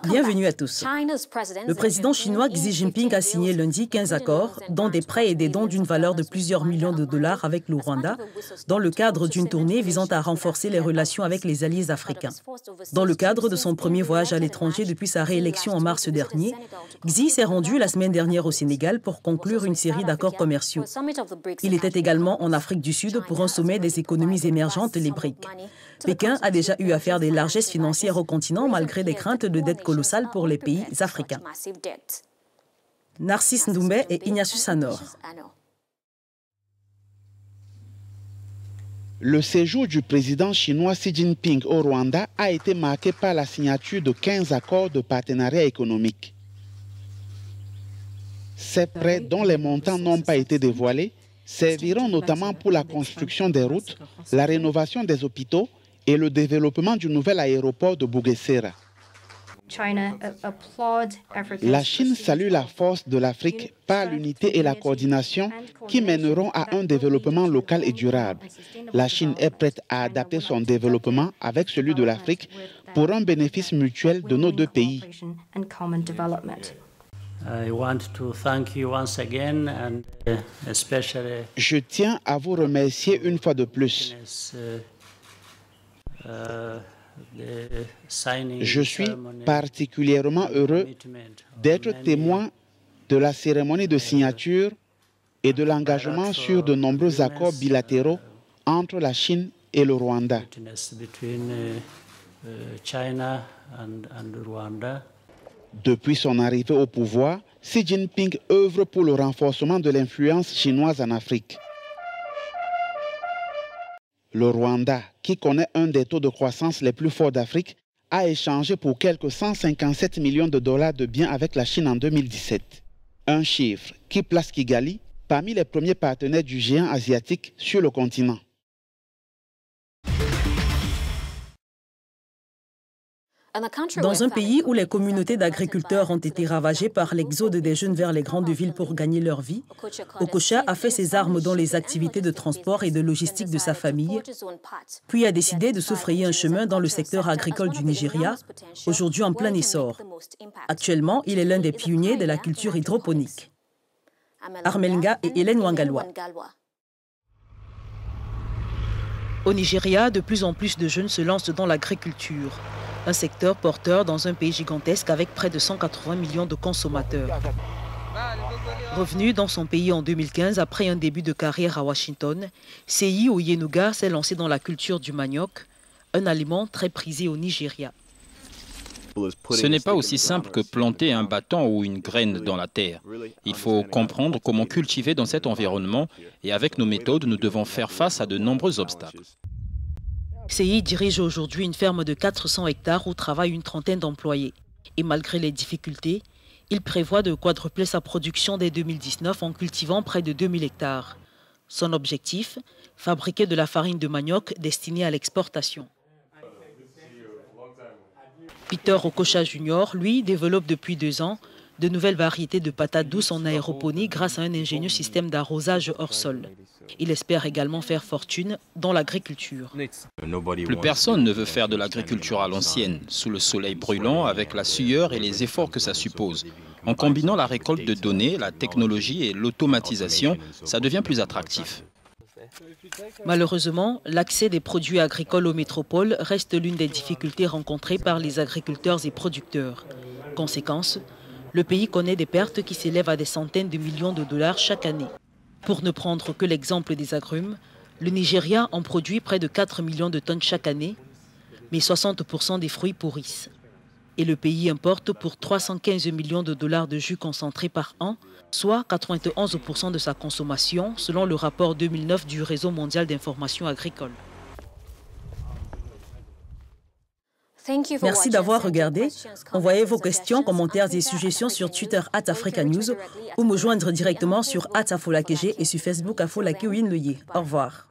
Bienvenue à tous. Le président chinois Xi Jinping a signé lundi 15 accords, dont des prêts et des dons d'une valeur de plusieurs millions de dollars avec le Rwanda, dans le cadre d'une tournée visant à renforcer les relations avec les alliés africains. Dans le cadre de son premier voyage à l'étranger depuis sa réélection en mars dernier, Xi s'est rendu la semaine dernière au Sénégal pour conclure une série d'accords commerciaux. Il était également en Afrique du Sud pour un sommet des économies émergentes, les BRICS. Pékin a déjà eu à faire des largesses financières au continent malgré des craintes de dette colossale pour les pays africains. Narcisse Ndoumbe et Ignatius Anor. Le séjour du président chinois Xi Jinping au Rwanda a été marqué par la signature de 15 accords de partenariat économique. Ces prêts, dont les montants n'ont pas été dévoilés, serviront notamment pour la construction des routes, la rénovation des hôpitaux et le développement du nouvel aéroport de Bugesera. La Chine salue la force de l'Afrique par l'unité et la coordination qui mèneront à un développement local et durable. La Chine est prête à adapter son développement avec celui de l'Afrique pour un bénéfice mutuel de nos deux pays. Je tiens à vous remercier une fois de plus. Je suis particulièrement heureux d'être témoin de la cérémonie de signature et de l'engagement sur de nombreux accords bilatéraux entre la Chine et le Rwanda. Depuis son arrivée au pouvoir, Xi Jinping œuvre pour le renforcement de l'influence chinoise en Afrique. Le Rwanda, qui connaît un des taux de croissance les plus forts d'Afrique, a échangé pour quelques 157 millions de dollars de biens avec la Chine en 2017. Un chiffre qui place Kigali parmi les premiers partenaires du géant asiatique sur le continent. Dans un pays où les communautés d'agriculteurs ont été ravagées par l'exode des jeunes vers les grandes villes pour gagner leur vie, Okocha a fait ses armes dans les activités de transport et de logistique de sa famille, puis a décidé de se frayer un chemin dans le secteur agricole du Nigeria, aujourd'hui en plein essor. Actuellement, il est l'un des pionniers de la culture hydroponique. Armelnga et Hélène Wangalwa. Au Nigeria, de plus en plus de jeunes se lancent dans l'agriculture. Un secteur porteur dans un pays gigantesque avec près de 180 millions de consommateurs. Revenu dans son pays en 2015 après un début de carrière à Washington, Seyi Oyenuga s'est lancé dans la culture du manioc, un aliment très prisé au Nigeria. Ce n'est pas aussi simple que planter un bâton ou une graine dans la terre. Il faut comprendre comment cultiver dans cet environnement et avec nos méthodes, nous devons faire face à de nombreux obstacles. Seyi dirige aujourd'hui une ferme de 400 hectares où travaillent une trentaine d'employés. Et malgré les difficultés, il prévoit de quadrupler sa production dès 2019 en cultivant près de 2000 hectares. Son objectif, fabriquer de la farine de manioc destinée à l'exportation. Peter Okocha Jr., lui, développe depuis 2 ans de nouvelles variétés de patates douces en aéroponie grâce à un ingénieux système d'arrosage hors sol. Il espère également faire fortune dans l'agriculture. Plus personne ne veut faire de l'agriculture à l'ancienne, sous le soleil brûlant, avec la sueur et les efforts que ça suppose. En combinant la récolte de données, la technologie et l'automatisation, ça devient plus attractif. Malheureusement, l'accès des produits agricoles aux métropoles reste l'une des difficultés rencontrées par les agriculteurs et producteurs. Conséquence, le pays connaît des pertes qui s'élèvent à des centaines de millions de dollars chaque année. Pour ne prendre que l'exemple des agrumes, le Nigeria en produit près de 4 millions de tonnes chaque année, mais 60% des fruits pourrissent. Et le pays importe pour 315 millions de dollars de jus concentré par an, soit 91% de sa consommation, selon le rapport 2009 du Réseau mondial d'information agricole. Merci d'avoir regardé. Envoyez vos questions, commentaires et suggestions sur Twitter @AfricaNews ou me joindre directement sur @AfolaKG et sur Facebook @AfolaKewinleye. Au revoir.